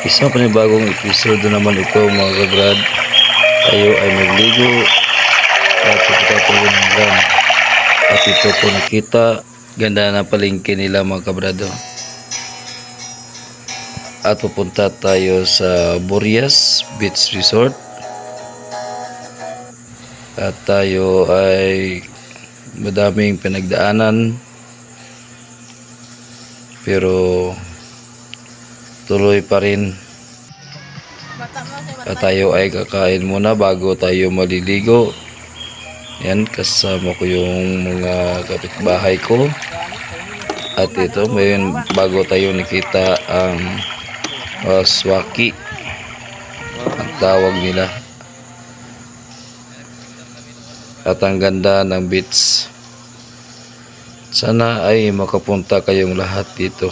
Isang panibagong episode naman ito mga kabrad. Tayo ay magligo at pagkatapos ng gram. At ito po nakita, ganda na palengke nila mga kabrado. At pupunta tayo sa Burias Beach Resort. At tayo ay madaming pinagdaanan. Pero tuloy pa rin. At tayo ay kakain muna bago tayo maliligo. Yan, kasama ko yung mga kapitbahay ko. At ito, ngayon bago tayo nakita ang swaki ang tawag nila. At ang ganda ng beach. Sana ay makapunta kayong lahat dito.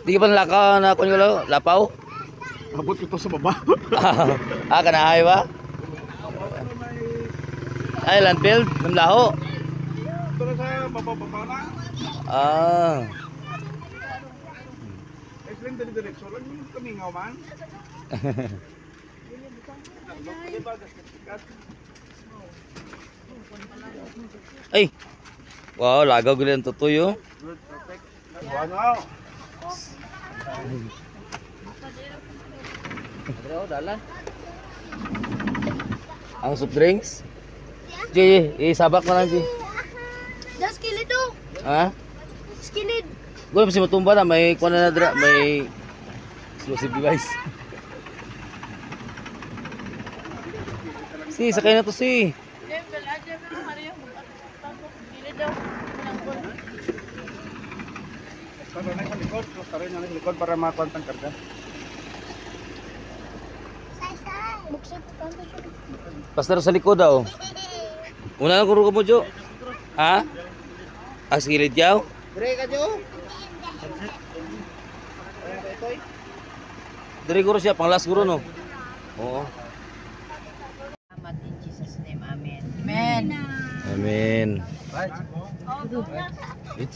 Di ka pa nalakaw na kung yung lapaw? Abot ko sa baba. Kanahay ba? Ay, landfield? Namlaho? Ito na sa baba na. Explain diretso lang yung kamingaw man. Ay! Wow, lagaw gila ang tutuyo. Wow. Ang soft drinks? Ji, isabak mo lang, Ji. Das kilid do. Ha? Skilid. Gula kasi matumba na, may kuha na dra, may explosive device. Si, sakay na to si. Kalau naik ke likod, terus taruh yang likod para makuha ang karga. Pastor sa likod daw. Una lang kuro mo, Jo. Ha? Ang sigilid yaw? Dire ka, Jo. Dire kuro siya, pang last kuro, no? Oo. In Jesus' name, amen. Amen. Amen. Let's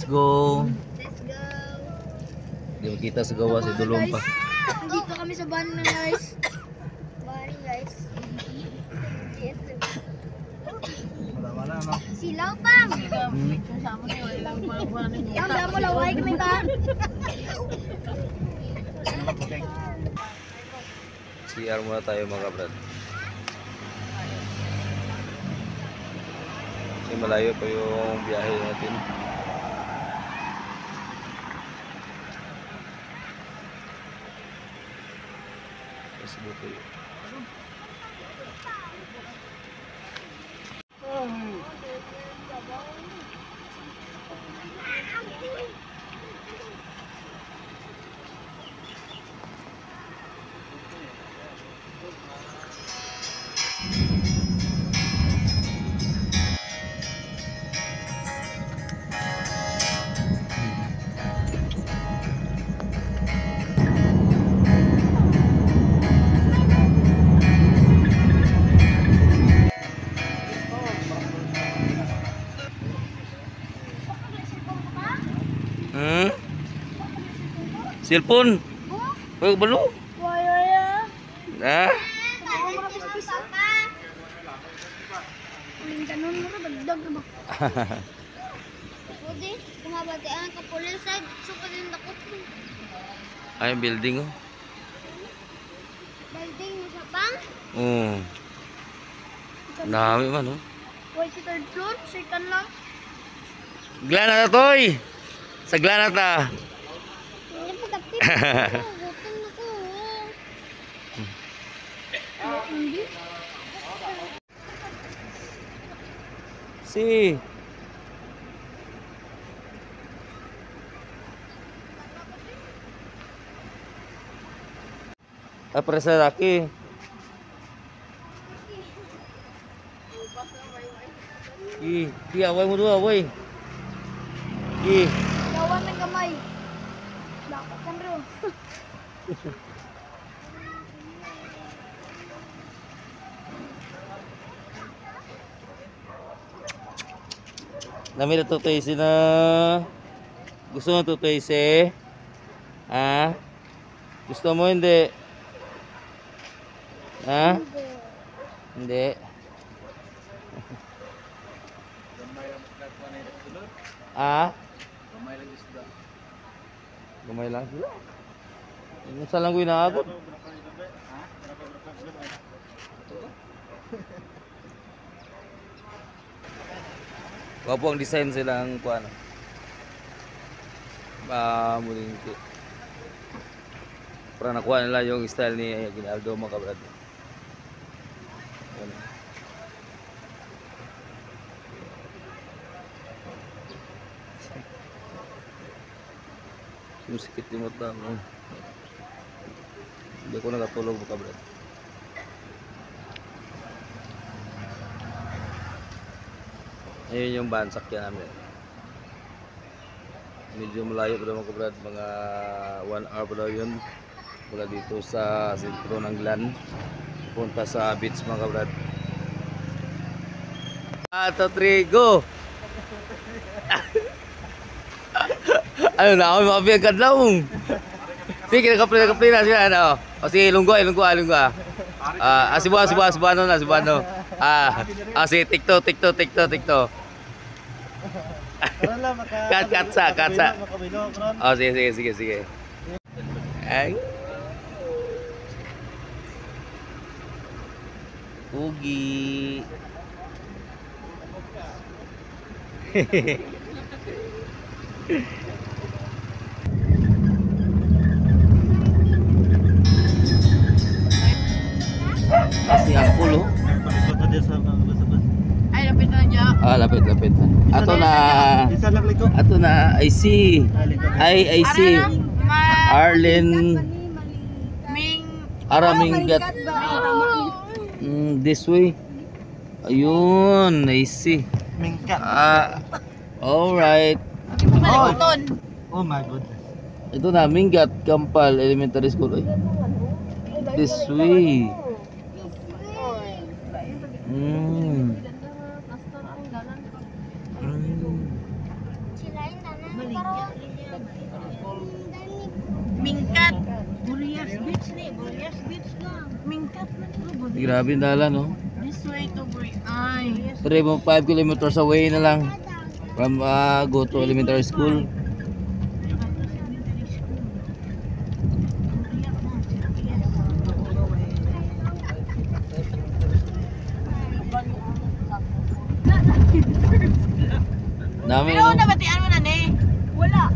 go. Let's go. Di ba kita sa gawa si Dulong pa. Dito kami sa van na guys. Bari guys. Wala no. Silaw pang. Yang damo laway kami ba? CR muna tayo mga brad. Kasi malayo pa yung biyahe natin. Kasi buto yun. Cellphone? Huwag balo? Waya. Ha? Ganun mo rin, bagdag na ba? Pwede, kumabatian ka pulis side. So, pwede yung dakot mo. Ay, building oh. Building mo sa pang. Oo. Dami man oh. Why si third floor? Second lang. Glanat toy. Sa glanat ta. Hindi pa kapit. Gutom na ko. Hindi. Si Ah, para sa lalaki. Away mo doon, away. Gawan ng kamay. Dapat kan bro. Nami na tutoy si na. Gusto mo tutoy si? Ha? Gusto mo hindi? Ha? Hindi. Ah? Gamay lang sila. Yung sa lang ko inaabot. Wapo ang design silang kuan. Muling para nakuha nila yung style ni Ginaldo mga kabrad. Yan. Sumisikip yung mata mo. Hindi ako nakatulog mga kabrad. Ayun yung van sakyan namin. Medyo malayo pa naman kabrad, mga 1 hour pa daw yun mula dito sa sentro ng Glan punta sa beach mga kabrad. 1, 2, 3, go! Ano na ako makapiyag kadlaw. Sige, nakapli na sila ano. O sige, lunggo. Cebuano na, Cebuano. Sige, tikto. Katsa. Oh, sige. Ay. Ugi. Kasi ang pulo. Ay, lapit na niya. Lapit. Ato na, I see. Arlen Ming. Aramingat. This way. Ayun, I see. Mingkat. Alright. Oh my goodness. Ito na, Mingat Kampal Elementary School. Ay, this way. Mingkat. Burias Beach na. Mingkat na. Grabe na lang, no? This way to Ay. 3.5 kilometers away na lang from go to elementary school. Dami Pero no? nabatian mo na ni. Wala.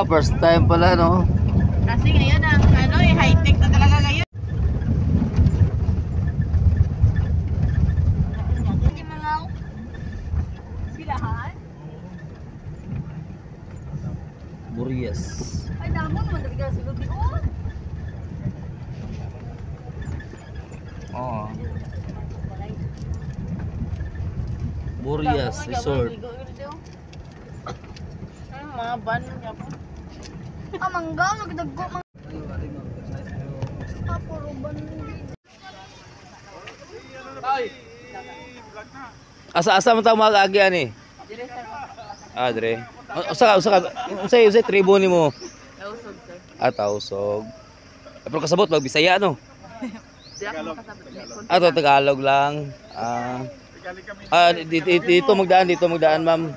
First time pala, no? Kasi ngayon ang high-tech na talaga ngayon. Hindi mangaw. Silahan? Burias. Ay, damo naman talaga sa lubi. Oh. Burias Resort. Mga ban niya po. Mangga, nagdaggo. Puro ban. Asa man tayo mag-agi ani? Dire. Usa tribo nimo. Tausog, sir. Tausog. Pero kasabot mag Bisaya no? Di ako makasabot. Ato Tagalog lang. Dito magdaan ma'am.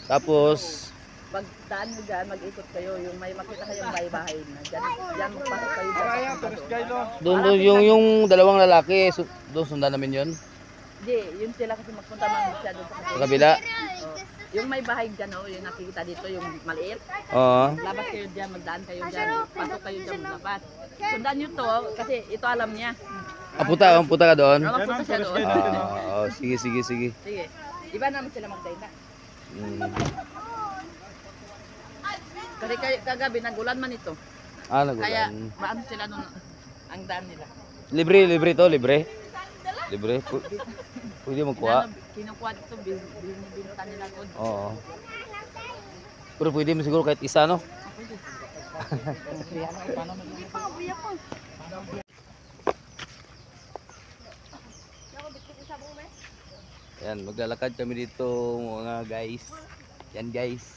Tapos Pagdaan mo dyan, mag-ikot kayo, yung may makita kayong bahay-bahay na. Diyan magpasok kayo dyan. doon yung dalawang lalaki, doon sundan namin yun. Hindi, yun sila kasi magpunta man siya doon Sa kabila. Yung may bahay dyan, yung nakikita dito, yung maliit. Oo. Labas kayo dyan, magdaan kayo dyan. Pasok kayo dyan, maglabas. Sundan nyo to, kasi ito alam niya. Punta ka doon? Magpunta siya doon. Sige. Sige. Iba naman sila magdaina. Mm. Kasi kagabi, nagulan man ito. Ah, Kaya nagulan. maano sila nun ang daan nila. Libre to, libre. Libre. Pwede magkuha. Kinukuha dito, binibinta nila good. Oo. Pero pwede mo siguro kahit isa, no? Yan, maglalakad kami dito mga guys. Yan guys.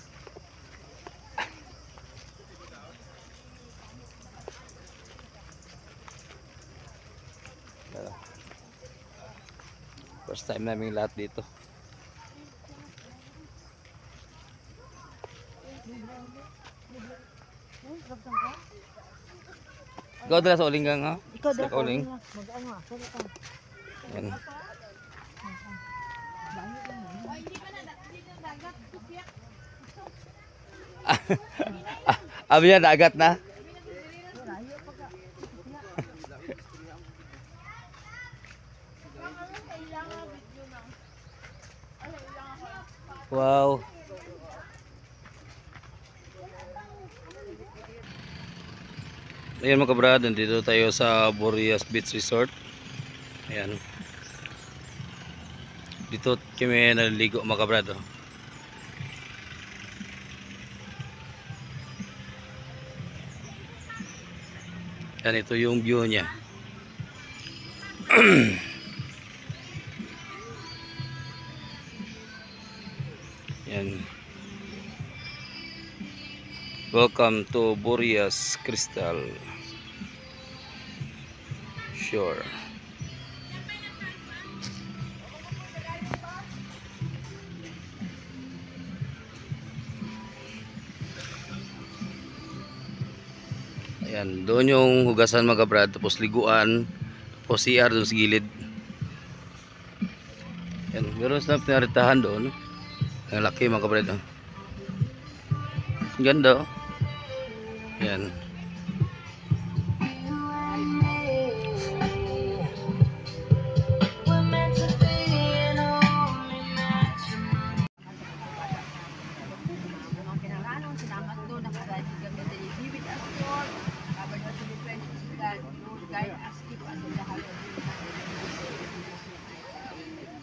First time namin lahat dito. Ikaw dala sa uling gang ha? Ikaw Sa uling. Mag-ano ah. Yan. Abi na dagat na. Wow. Ayan mga kabrad, nandito tayo sa Boreas Beach Resort. Ayan. Dito kami naliligo mga kabrad. Oh. Yan, ito yung view niya. Yan. Welcome to Boreas Crystal Shore. Ayan, doon yung hugasan mga brad, tapos liguan, tapos CR doon sa gilid. Ayan, meron silang pinaritahan doon. Ang laki mga brad. Oh. Ganda. Oh. Ayan.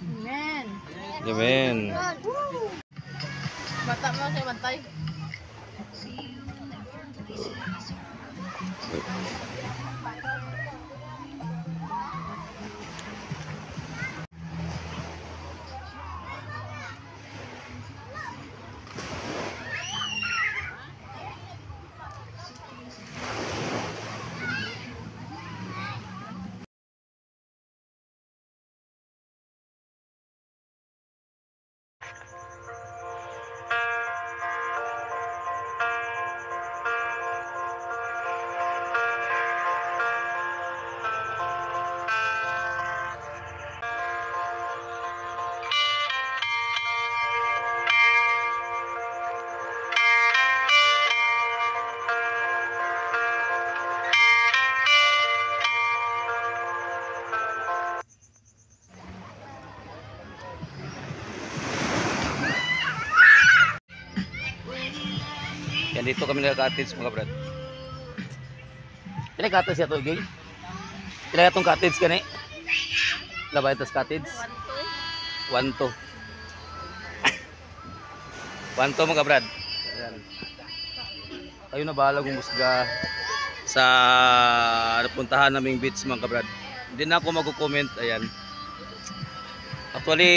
Amen. Amen. Bata mo siya bantay. Yan, dito kami nagka-cottage mga brad. Pila cottage ito, gay? Pila itong cottage kani? Labay ito sa cottage? 1-2. 1-2 mga brad. Ayan. Kayo na bahala gumusga sa napuntahan naming beach mga brad. Hindi na ako mag-comment. Ayan. Actually,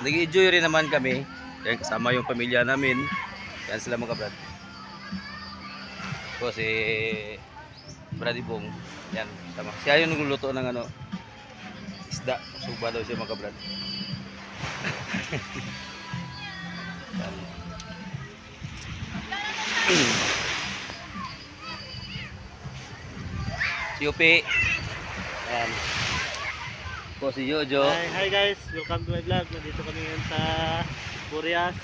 nag-enjoy rin naman kami. Ayan, kasama yung pamilya namin. Yan sila mga brad. Ito si Brady Bong. Yan, sama. Siya yung nagluluto ng ano, isda. Suba daw siya mga brad. Yan. Si Yupi. Yan. Ito si Jojo. Hi guys, welcome to my vlog. Nandito kami ngayon sa Boreas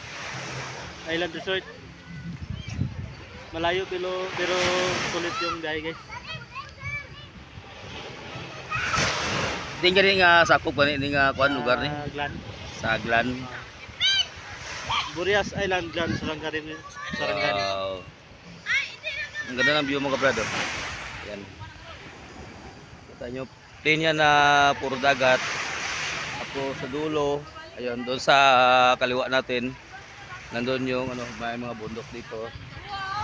Island Resort. Malayo pero sulit yung biyahe guys. Hindi nga rin nga sakop ba ni nga kuan lugar ni? Glan. Sa Aglan. Boreas Island, Glan, Sarangani. Wow. Ang ganda ng view mga brad. Oh. Yan. Kita nyo, plain yan na puro dagat. Ako sa dulo, ayun, doon sa kaliwa natin, nandun yung ano, may mga bundok dito.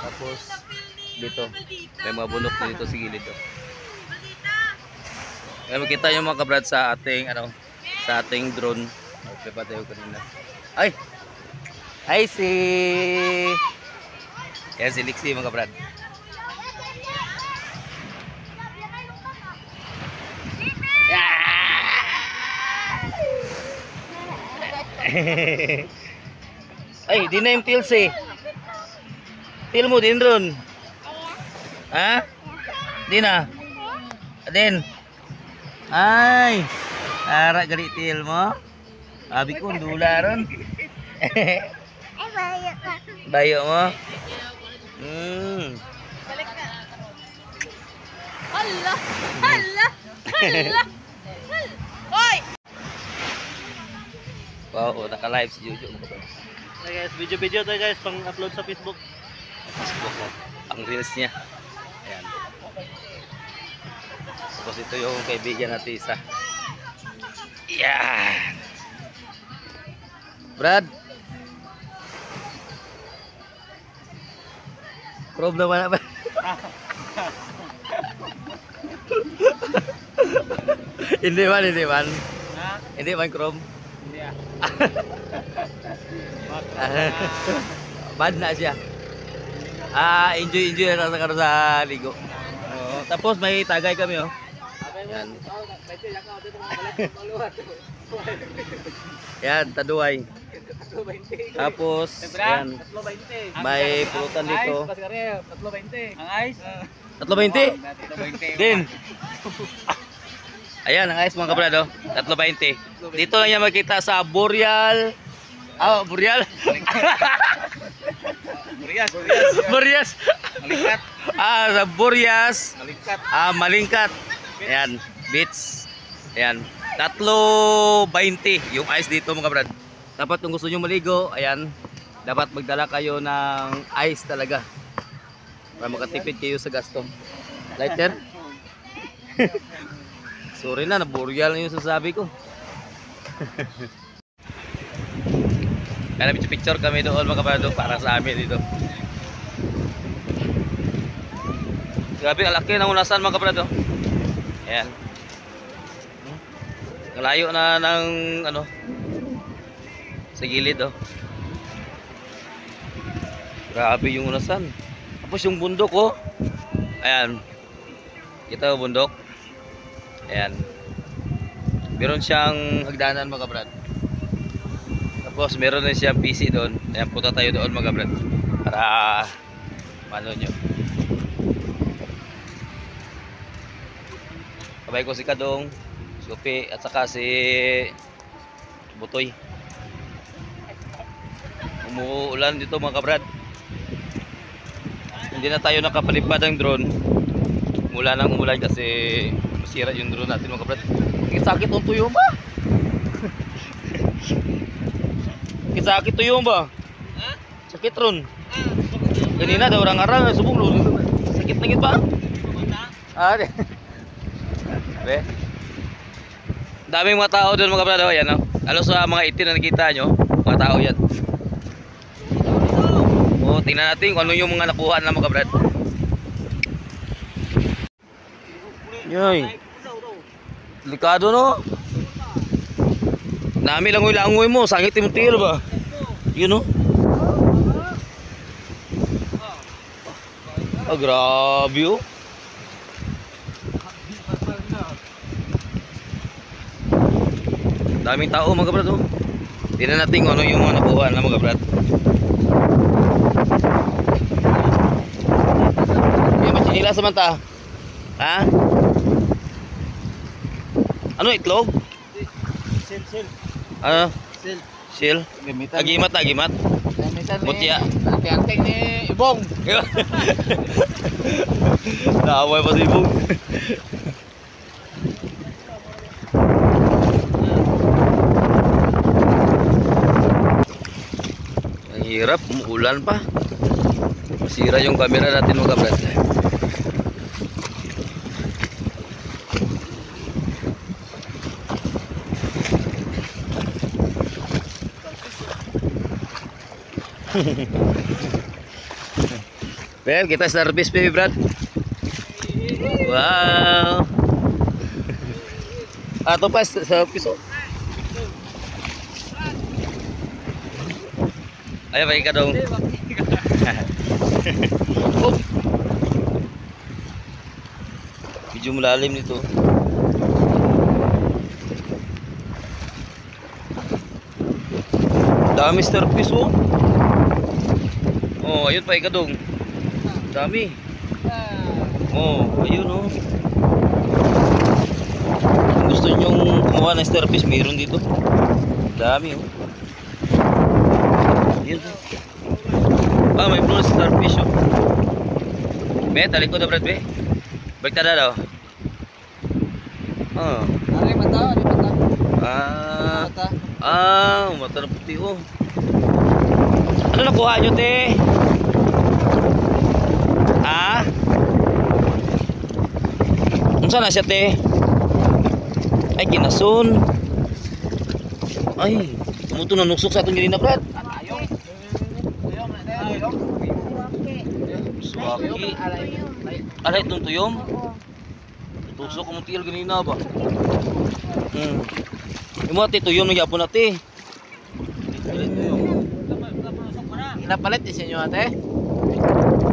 Tapos dito, may mga bundok dito sa gilid. Oh. Kaya makita nyo mga kabrad sa ating ano, sa ating drone. Okay pa tayo kanina. Ay! Hi si! Yan si Lixie mga kabrad. Ay, di na yung pills eh. Pil mo din ron. Ha? Di na? Din. Ay. Ara gali til mo. Abi ko dula ron. Bayo mo. Hala! Hala! Hala! Hoy! Wow, naka-live si Jojo mga kabrad. Okay guys, video-video tayo guys pang upload sa Facebook. Facebook na. Ang reels niya. Ayan. Tapos ito yung kaibigan natin isa. Yan. Brad. Prob naman na ba? Hindi man, hindi man. Ha? Hindi man Chrome. Hindi ah. Bad na siya. Enjoy na sa sa ligo. Oo, tapos may tagay kami oh. Yan. Yan, taduay. Tapos yan. May pulutan dito. Ang ice? 320? Din. Ayan, ang ice mga kabrado. 320. Dito lang yan makita sa Boreal. Boreal. Boreas. Malingkat. Sa Boreas. Malingkat. Malingkat. Ayan, beach. Ayan, 320 yung ice dito mga brad. Dapat kung gusto nyo maligo, ayan, dapat magdala kayo ng ice talaga para makatipid kayo sa gasto. Lighter? Sorry na, Boreal na yung sasabi ko. Kaya picture kami doon mga brad para sa amin dito. Grabe, ang laki ng unasan mga brad. Ayan. Ang layo na ng ano sa gilid oh. Grabe yung unasan. Tapos yung bundok oh. Ayan. Kita yung bundok. Ayan. Meron siyang hagdanan mga brad. Tapos meron na siyang PC doon. Ayan, punta tayo doon mga brad. Para mano nyo. Kabay ko si Kadong, si Upi, at saka si Butoy. Umuulan dito mga kabrad. Hindi na tayo nakapalipad ng drone. Mula nang umulan kasi masira yung drone natin mga kabrad. Sakit ang tuyo ba? Sakit tuyo ba? Sakit ron. Ganina daw orang-arang subong lo. Sakit nangit ba? Be. Daming mga tao doon mga brado, yan oh. Alos sa mga itin na nakita nyo, mga tao yan. Oh, tingnan natin kung ano yung mga nakuha na mga brad. Yoy. Delikado no. Dami langoy-langoy mo, sangit yung tiil ba? Yun no. Grabe oh. Daming tao mga brad oh. Tingnan natin kung ano yung mga nakuha na mga brad. Yung machinila sa manta. Ha? Ano itlog? Sil. Ano? Sil. Sil? Agimat. Mutya. Ante-anteng ni Ibong. Naaway pa si Ibong. Ang hirap, umuulan pa. Masira yung camera natin mga brad. Well, kita service baby brad. Wow. Ato pa sa piso. Ayo bagi ka dong. Oh. Medyo malalim nito. Dami starfish oh. Oh, ayun pa ikadong. Dami. Oh, ayun oh. Kung gusto nyong kumuha ng starfish, mayroon dito. Dami oh. Ayun oh. Ah, may blue starfish oh. Be, talikod na brad be. Balik tada daw. Oh. Ari mata. Mata na puti oh. Ano nakuha nyo te? Ah? Saan na siya te? Ay ginason. Ay, ito na nuksok sa atong ganina brad. Suwaki. Alay itong tuyom? Tusok ko mong tiyal ganina ba? Yung mga tuyom na yapon natin. Inapalit din sa inyo ate.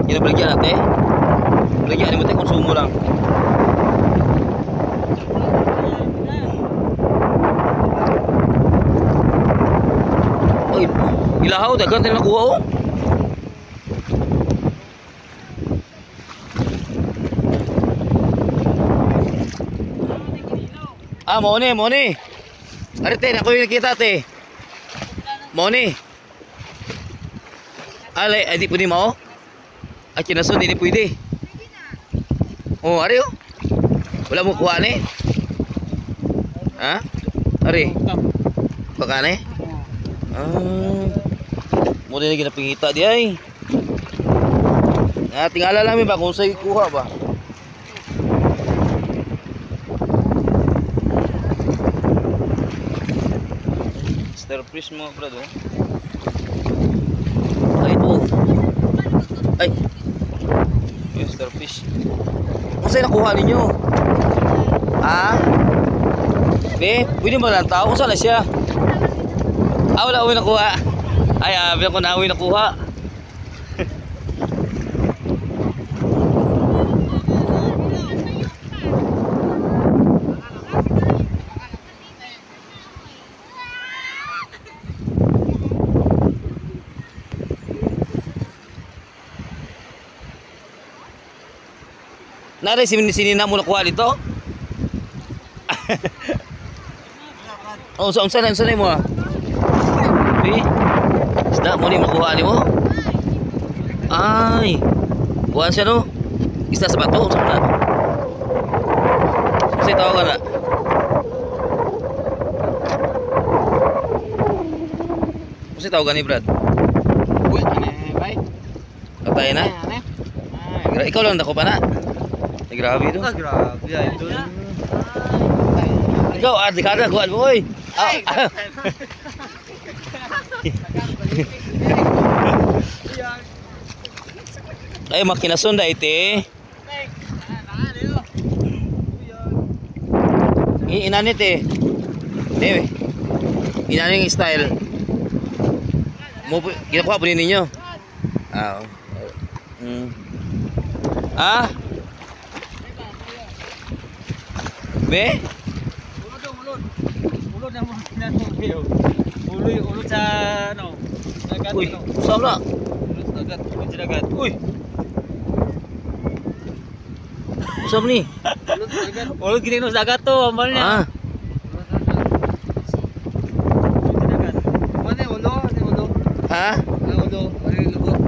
Ginabaligyan natin. Baligyan mo tayo konsumo lang. Oy, ilahaw dagan tayo nakuha oh. Ah, moni. Arite, ako yung nakita te. Moni. Alay, ay di pwede mo? Ay, kinason, di pwede. Oh, ari oh. Wala mo kuha ni? Ha? Ari? Baka ni? Muna na ginapingita di ay. Tingala lang ba kung sa'yo kuha ba? Starfish mo brad oh. Ay ito. Ay. Yung starfish. Kung saan nakuha ninyo? Ah? Be, pwede mo lang tao. Kung saan na siya? Ah, wala awi nakuha. Ay, bilang ko na awi nakuha. Nari sini na mo nakuha dito? Oh, saan mo ah? Isda mo ni makuha ni mo? Ay. Kuhaan siya no? Isda sa bato? Saan na? Kasi tawagan na. Kasi tawagan ni Brad. Uy, bay. Patay na? Ikaw lang dako pa na. Ay, grabe ito. Grabe ay ito. Ikaw, dekada, kuhaan mo, oy. Ay, makinason da ite. Inanit eh. Inanit yung style. Kinakuha po ninyo. Ah. Ah? Be? Ulod na mo pinatuyo. Ulod sa ano? Dagat. Uy, saan na? Ulod sa dagat. Uy. Saan ni? Ulod gini no sa dagat to, amal niya. Ah. Ulo. Ha? Ulo. Ari lubot.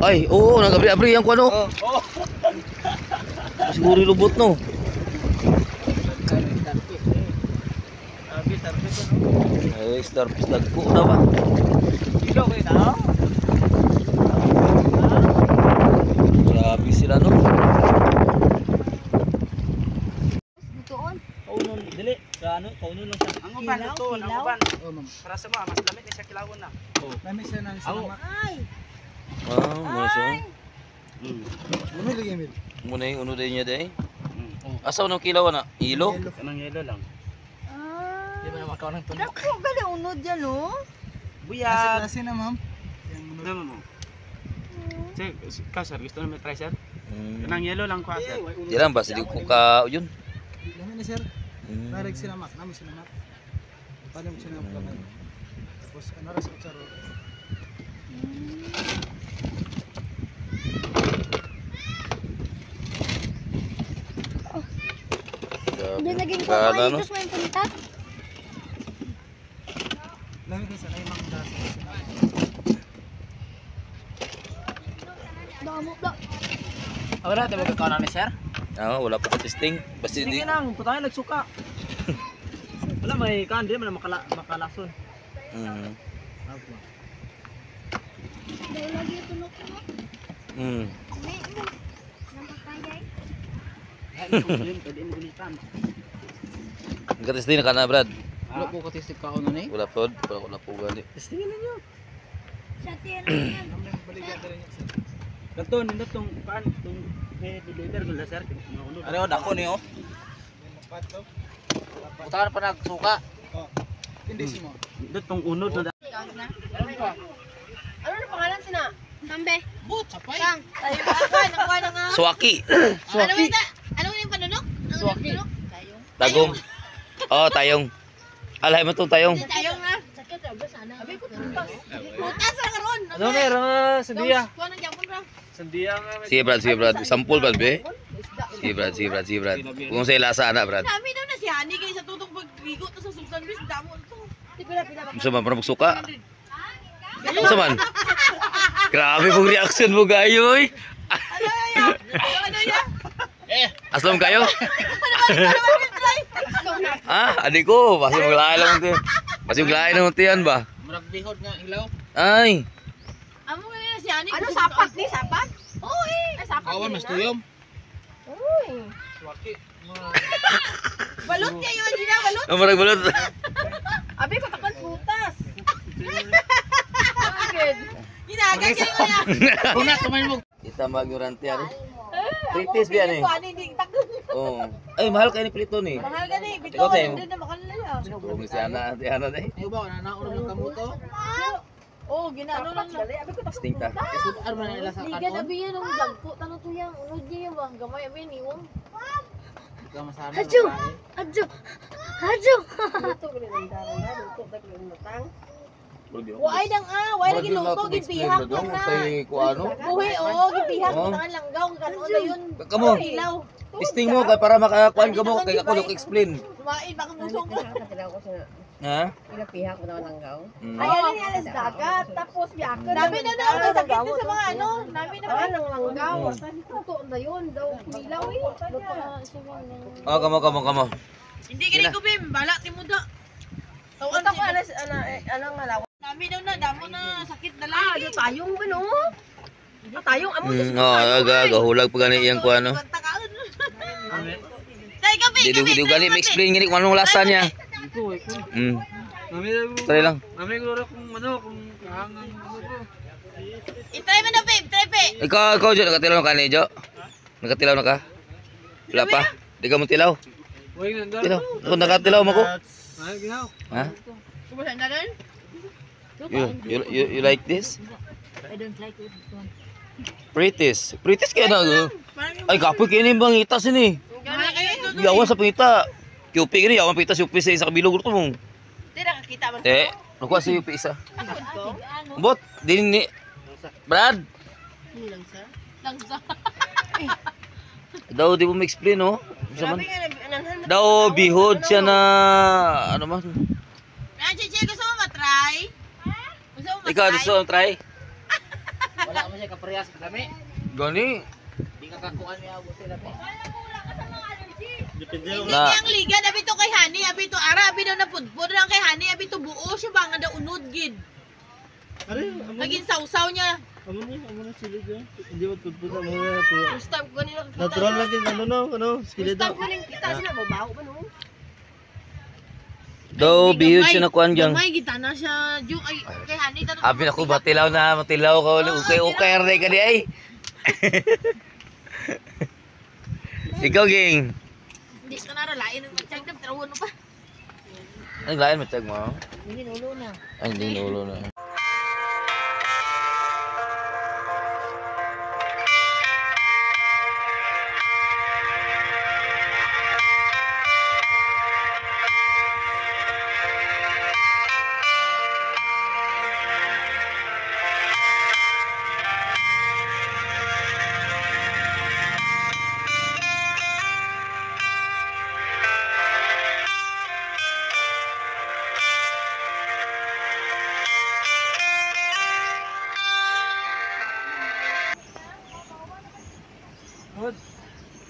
Ay, oo, nagabri-abri yan ko ano. Oh. Siguro lubot no. Ay, starfish lagpo na ba? Kilo kayo na? Para sa mga mas lamit ni siya kilawon na. Lamig siya ng salamat. Muna siya. Lamig lagi Emil. Muna yung uno din niya dahil. Asa unang kilaw na? Ilo? Kanang yelo lang. Di ba naman ng tunog? Dako gali unod yan oh. Buyag. Klase na ma'am. Naman mo. Sir, sir, gusto na may try sir? Kanang yelo lang ko sir. Di lang ba? Hindi ko ka yun. Lamig na sir. Direct sinamak. Namin sinamak. Paano mo sinamak lamig? Tapos ano ras ko saro. Hindi naging Kala, kumain no? tapos may punta. Lamig na sir. Ay mang klase na sinamak. Damo da. Wala tayo magkakaw ni sir. Wala pa sa testing. Basta Hindi di. nang putangin nagsuka. Wala may kandi man makalason. Dahil lagi tulog ko. May mo. Nampakayay. Pwede mo gulitan. Nagka-testing na ka na, Brad. Wala po katisig ka ano ni. Wala po. Wala po gali. Testingin ninyo. Sa tira yan. Lamig baligyan din niya sir. Daton, nindot tong paan, tong deliver gula sir. Ano dako ni oh. Mapat to. Putakan pa nagsuka. Oh. Hindi si mo. Nindot tong unod na Ano na pangalan sina? Sambe. But sapay. Kang. Tayo ba ka? Nakuha na nga. Swaki. Ano ba ita? Ano yung panunok? Swaki. Tayong. Tagong. Tayong. Alay mo itong tayong. Tayong na. Sakit ba sana? Abi ko tutas. Tutas ra karon. Ano meron sandiya? Kuha ng japon ra. Sandiya nga. Sige Brad. Sampul Brad be. Sige Brad. Kung sa lasa na Brad. Kami daw na si Hani kay sa tutong pagbigo to sa Susan Bis damo to. Pila. Gusto man para magsuka? Gusto man? Grabe pong reaction mo gayo eh. Ano ya? Aslam kayo? Adik ko. Pasti maglahay lang ito. Pasti maglahay lang ito yan ba? Murag bihod nga ilaw. Ay. Amo nga si Hani. Ano sapat ni sapat? Oo Ay sapat. Awan mas tuyom. Uy. Swaki. Balot niya yun, hindi na balot. Marag balot. Abi ko takpan putas. Agad. Ginaga kayo na. Una kamay mo. Kita mag-urante ano? Pritis biyan eh. Kuan hindi takpan. Oo. Ay, mahal kayo ni Plito ni. Mahal gani, bitaw Ikaw, Teo. hindi na makalala. Kung si Ana eh. Ayo ba na naon ng kamuto? Oh, ginano lang na. Abi ko Testing ta. Sudan man nila sa Liga na kanon. biya nung dagko tanong to yang unod niya yung bang gamay abi niwong. Kamasana. Adjo. Luto ko ng darang na, luto ta ko ng matang. Wai dang wai lagi luto gipihak ko na. Say ko ano? Buhi gipihak ko tangan langgaw kanon na yun. Kamo. Ilaw. Testing mo kay para makakuan ka mo kay ako explain. Wai baka musong ko. Ha? Pinapiha ko naman langgaw. Ayan ni alas dagat tapos biyaka. Nabi na daw sakit din sa mga ano. Nabi na ba nang langgaw. Luto na yun daw ilaw eh. Luto na siya mga Kamo. Hindi gini ko bim, bala ti muda. Tawag ko ano nga lawa. Nami daw na damo na sakit na lang. Ah, tayong ba no? Tayong amo Gahulag pa gani iyang kuan no. Tay gabi. Di gani ma-explain gani kung anong lasa niya. Try lang. Mami ko kung ano, kung kahangang ano ko. I-try mo na babe, try pe. Ikaw Jo, nakatilaw na ka ni Jo? Nakatilaw na ka? Wala pa? Di ka mo tilaw? Uy, nandun. Tilaw. Ako nakatilaw mo ko. Ay, ginaw. Ha? Kumasan na rin? You like this? I don't like it. Pritis kaya na. Ay, kapoy kaya ni bangita sini. Gana kayo ito. Yawan sa pangita. Yupi gani, yawan pangita si Yupi sa isa kabilog ito mo. Hindi nakakita man. Nakuha si Yupi isa. Ako. Bot, din ni Brad. Hindi lang sa. Lang sa. Daw di mo ma-explain no? Grabe nga nanhan. Daw bihod siya na ano man. Cheche, gusto mo matry? Gusto mo matry? Ikaw gusto mo try? Wala mo siya kaparehas dami. Gani. Di ka kakuan niya abot sila pe. Depende Hindi lang. niyang liga, abi to kay Hani, abi to ara, abi daw na pudpud lang kay Hani, abi to buo siya ba nga daw unod gid. Naging sausaw niya. Amo na sila dyan. Hindi mo tutpusa mo na po. First time ko nila nakita. Natural lang din, ano, First skillet time ko nila kita sila babaho ba no? Do bihod siya na kuan gyang. May kita na siya ju ay kay hani ta. Abi ako matilaw ka ukay ray ka di ay. Ikaw ging. Hindi ka na lain ng matchag na trawon mo pa. Ang lain matag mo. Hindi ulo na. Ay hindi ulo na.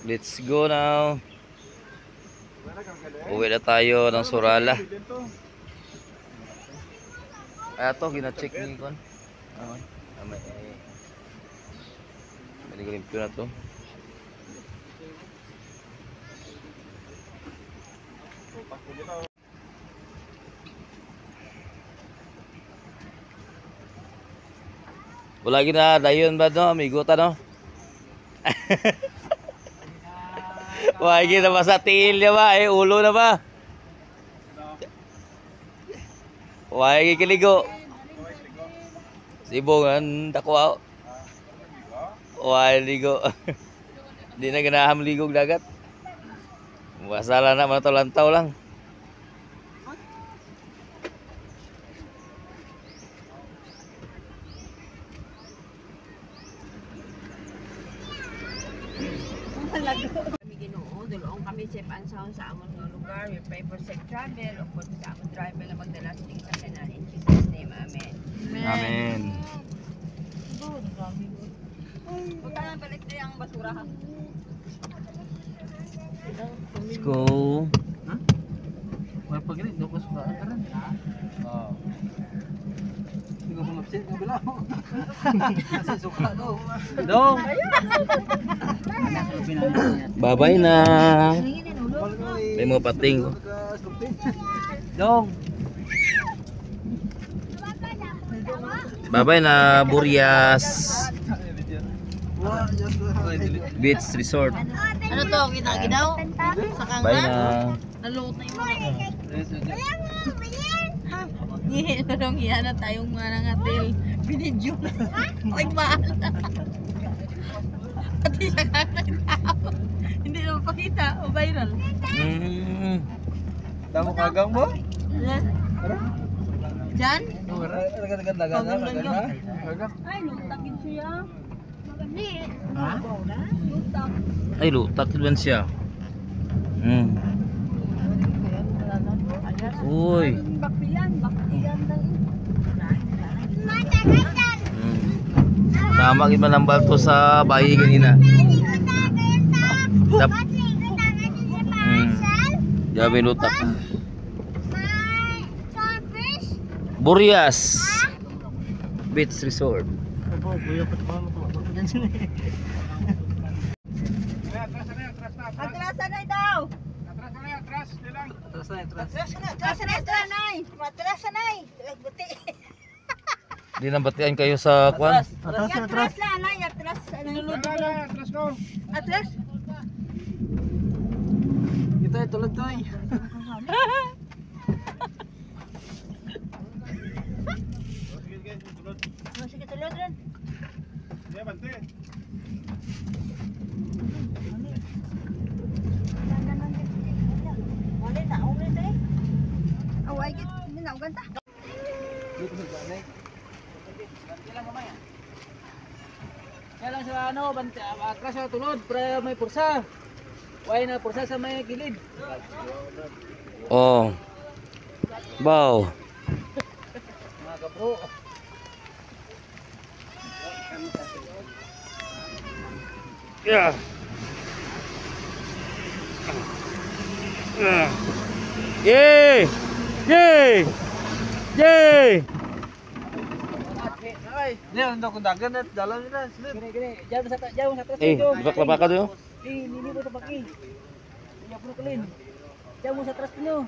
Let's go now. Uwi na tayo ng Surala. Ato, gina-check ni Kon. May limpyo na to. Wala gina dayon ba no, amigo ta no? Wah, gina ba sa tiil niya ba? Ulo na ba? Wah, kiligo. Sibongan, dako. Wah, ligo. Di na ganaham ligog dagat. Masala na mantaw-lantaw lang. Kami Ginoo, dulong kami chip and sound sa amon nga lugar. We pray for safe travel o kung sa amon driver na magdala sa tingin sa kanan. In Jesus' name, amen. Amen. Punta na balik na yung basura ha. Let's go. Wala pa gini, do ko sa karan. Hindi ko mapsit ng bila. Kasi suka do. Dong. Bye-bye na. May mo pating. Dong. Bye-bye na Burias Beach Resort. Ano to, kita daw? Sa Bye kanga. na. Nalot na yung mga. Hindi na dong yan na tayong mga nangatil. Binidyo na. Ay, mahal na. Pati siya kakakita. Hindi na mapakita. O viral. Damo kagang mo? Diyan? Dagan-dagan na. Ay, lutakin siya. Maganda eh. Ay, lutak din siya. Uy. Tama gid man ang balto sa bayi ganina. Jabe lutak. Burias Beach Resort. Atrasan na daw. Atrasan na. Buti. Di na batian kayo sa kwan. Atras na, nay. Atras. Atras. Kita tulad to eh. Sige, tulad rin. Wala na, okay na eh. Away git, hindi na uganta. Kaya lang sa ano, atras sa tulod, para may pursa. Way na pursa sa may gilid. Oh. Bow. Mga kabro. Yeah. Yay! Yay! Yay! Hindi, ano kung dagan at dalan nila. Gini, diyan sa atras. Eh, di ba klapa ka doon? Nini mo sa baki. Iya puno kalin. Diyan mo sa atras niyo.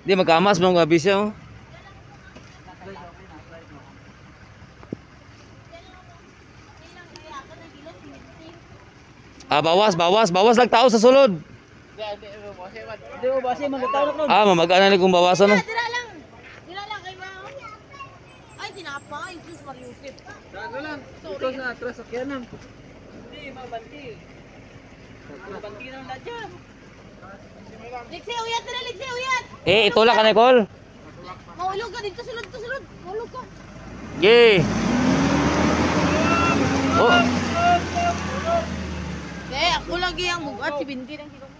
Di magkamas mo nga bisyo. Bawas lang tao sa sulod. Hindi mo ba siya magkataw na Mamag-ana ni kung bawasan no. Dira lang kay Mao. Ay, tinapay. Jesus Mariusip. Ano lang? Ito sa atras sakyanan. Hindi, mabanti. Mabanti na lang dyan. Liksi, uyat na, Liksi, uyat. Itulak ka Nicole. Maulog ka dito, sulod. Maulog ka. Yay. Oh, Ako lagi ang bugat, si Binti ng kilo mo.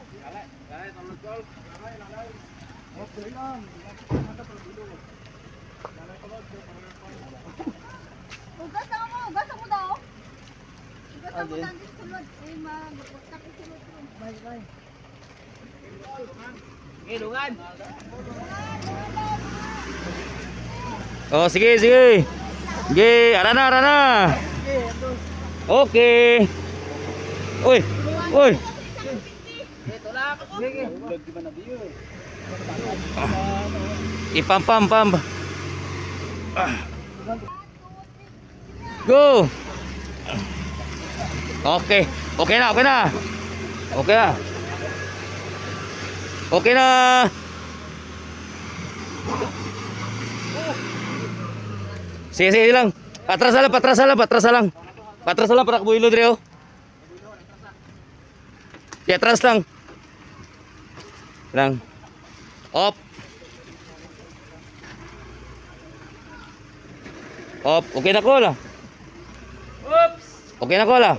Ugas mo daw. Ugas mo daw, sulod. Ay, mag-utak yung sulod. Bye. Ilungan. oh sige. Sige, arana. Okay. Uy. Ipam. Go. Okay na. Sige lang. Patras lang para kabuilo dire oh. Di atras lang. Op. Okay na ko la. Oops. Okay na ko la.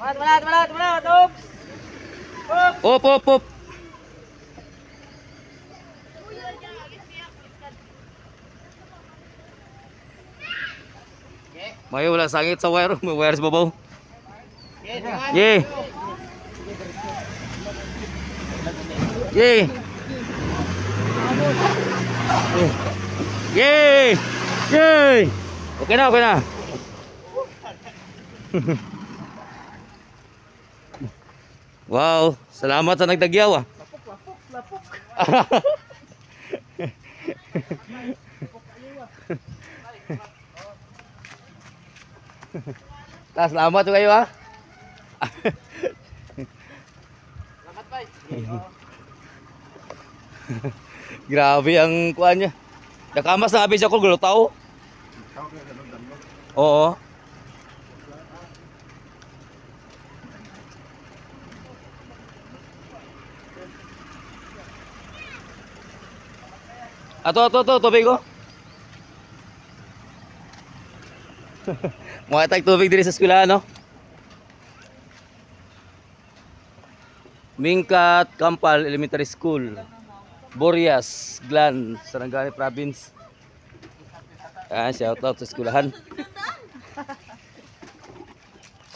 Malat. Oops. Op. May wala sangit sa wire, may wire sa babaw. Yay. Okay na. Wow, salamat sa nagtagyaw ah. Lapok. Salamat kayo ah. Salamat bay. Grabe ang kuan niya. Nakamas na abis ako glutaw. Oo. Ato, tubig ko. Mga tag tubig diri sa eskwela, no? Mingkat Kampal Elementary School, Burias, Glan, Sarangani Province. Shout out sa eskwelahan.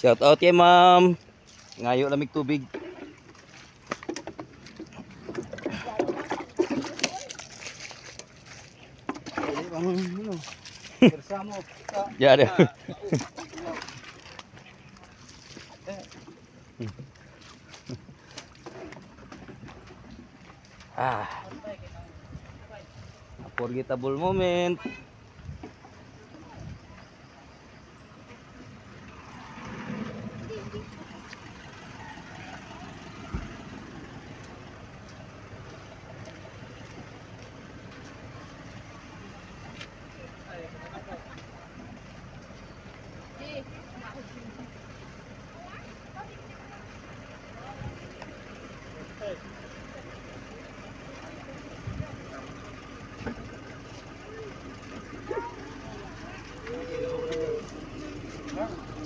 Shout out kay ma'am. Ngayo lamig tubig. Bersama. Ya ada. Unforgettable moment.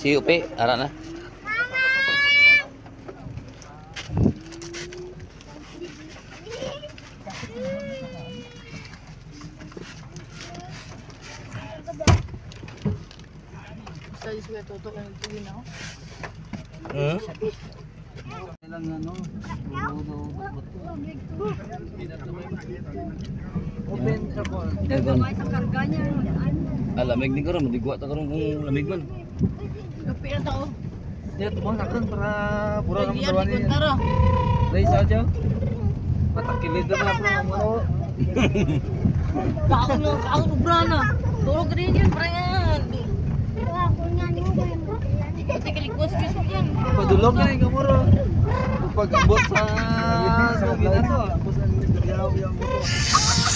Si Upi, ara na. lang ano. Open sa po. Gagawin sa karga niya. Lamig ni karon, madigwa ta karon kung lamig man. Kapi na tao. Ya, tumang sakran para pura naman Biar dawan di niya. kontara. Dahil saja. Matakilid na po ang ano. Kaon ubrana. Tulog rin yun, Brian. Pati kalikwas ka sa yan. Padulog na yung kamuro. Pag-abot sa gabi na to. Tapos ang yaw yung buto.